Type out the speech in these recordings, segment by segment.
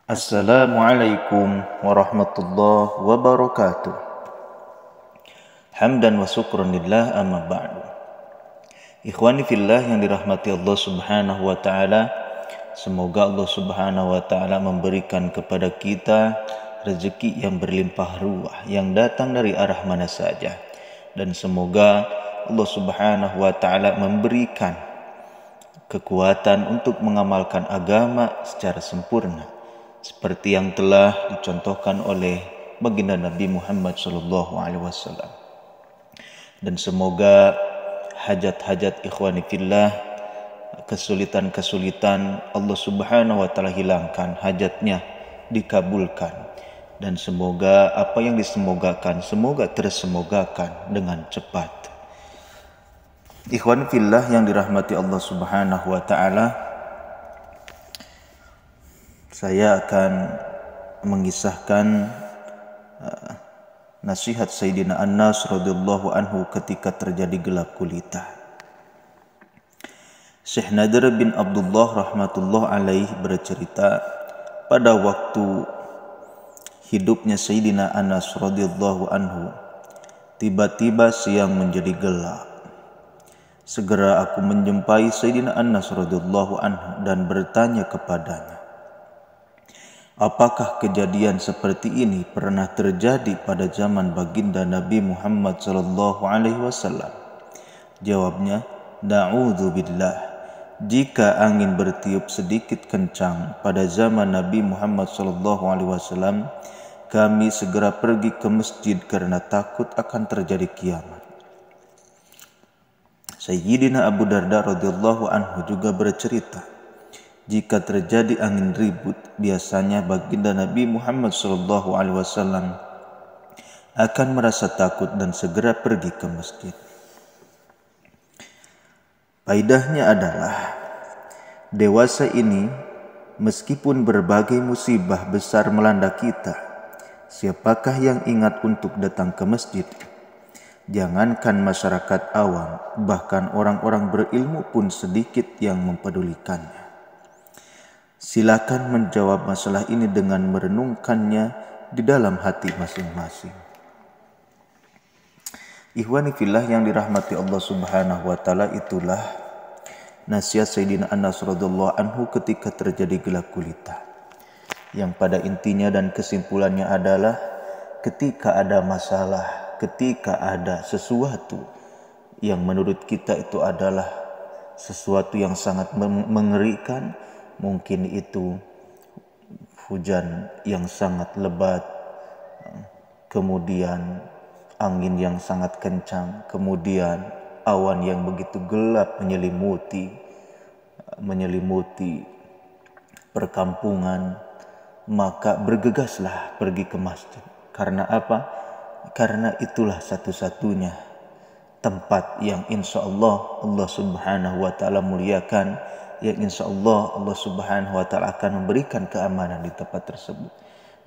Assalamualaikum warahmatullahi wabarakatuh. Hamdan wa syukran lillah amma ba'du. Ikhwani fillah yang dirahmati Allah Subhanahu wa taala, semoga Allah Subhanahu wa taala memberikan kepada kita rezeki yang berlimpah ruah yang datang dari arah mana saja, dan semoga Allah Subhanahu wa taala memberikan kekuatan untuk mengamalkan agama secara sempurna seperti yang telah dicontohkan oleh baginda Nabi Muhammad SAW. Dan semoga hajat-hajat ikhwani fillah, kesulitan-kesulitan Allah Subhanahu wa taala hilangkan, hajatnya dikabulkan, dan semoga apa yang disemogakan semoga tersemogakan dengan cepat. Ikhwan fillah yang dirahmati Allah Subhanahu wa taala, saya akan mengisahkan nasihat Sayyidina Anas radhiyallahu anhu ketika terjadi gelap gulita. Syekh Nadir bin Abdullah rahmatullah alaih bercerita, pada waktu hidupnya Sayyidina Anas radhiyallahu anhu, tiba-tiba siang menjadi gelap. Segera aku menjumpai Sayyidina Anas radhiyallahu anhu dan bertanya kepadanya, apakah kejadian seperti ini pernah terjadi pada zaman baginda Nabi Muhammad SAW? Jawabnya, na'udzubillah. Jika angin bertiup sedikit kencang pada zaman Nabi Muhammad SAW, kami segera pergi ke masjid karena takut akan terjadi kiamat. Sayyidina Abu Darda radhiyallahu anhu juga bercerita, jika terjadi angin ribut, biasanya baginda Nabi Muhammad SAW akan merasa takut dan segera pergi ke masjid. Faedahnya adalah, dewasa ini meskipun berbagai musibah besar melanda kita, siapakah yang ingat untuk datang ke masjid? Jangankan masyarakat awam, bahkan orang-orang berilmu pun sedikit yang mempedulikannya. Silakan menjawab masalah ini dengan merenungkannya di dalam hati masing-masing. Ikhwani fillah yang dirahmati Allah Subhanahu wa taala, itulah nasihat Sayyidina Anas radhiyallahu anhu ketika terjadi gelap gulita, yang pada intinya dan kesimpulannya adalah, ketika ada masalah, ketika ada sesuatu yang menurut kita itu adalah sesuatu yang sangat mengerikan, mungkin itu hujan yang sangat lebat, kemudian angin yang sangat kencang, kemudian awan yang begitu gelap menyelimuti perkampungan, maka bergegaslah pergi ke masjid. Karena apa? Karena itulah satu-satunya tempat yang insya Allah Subhanahu wa ta'ala muliakan, yang insya Allah Subhanahu wa ta'ala akan memberikan keamanan di tempat tersebut.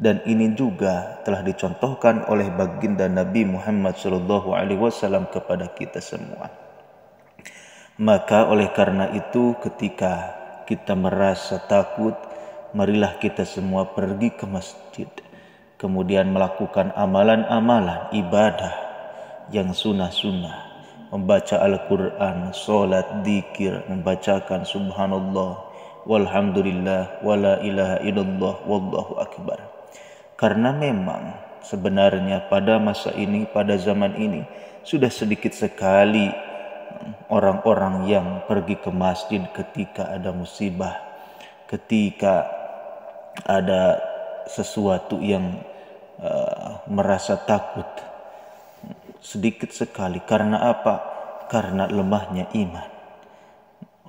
Dan ini juga telah dicontohkan oleh baginda Nabi Muhammad SAW kepada kita semua. Maka oleh karena itu, ketika kita merasa takut, marilah kita semua pergi ke masjid, kemudian melakukan amalan-amalan ibadah yang sunnah-sunnah, membaca Al-Quran, sholat, dzikir, membacakan subhanallah, walhamdulillah, wala ilaha illallah, wallahu akbar. Karena memang sebenarnya pada masa ini, pada zaman ini, sudah sedikit sekali orang-orang yang pergi ke masjid ketika ada musibah, ketika ada sesuatu yang merasa takut. Sedikit sekali. Karena apa? Karena lemahnya iman.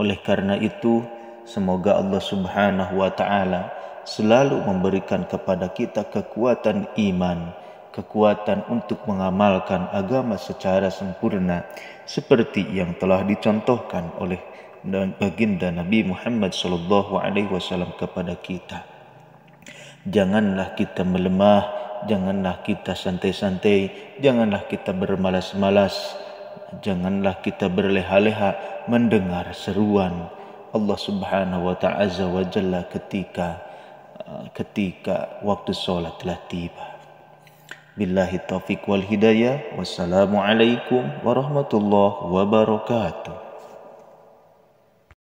Oleh karena itu, semoga Allah Subhanahu wa ta'ala selalu memberikan kepada kita kekuatan iman, kekuatan untuk mengamalkan agama secara sempurna, seperti yang telah dicontohkan oleh baginda Nabi Muhammad SAW kepada kita. Janganlah kita melemah, janganlah kita santai-santai, janganlah kita bermalas-malas, janganlah kita berleha-leha mendengar seruan Allah Subhanahu wa ta'ala azza wa jalla ketika ketika waktu sholat telah tiba. Billahi taufiq wal hidayah. Wassalamualaikum warahmatullahi wabarakatuh.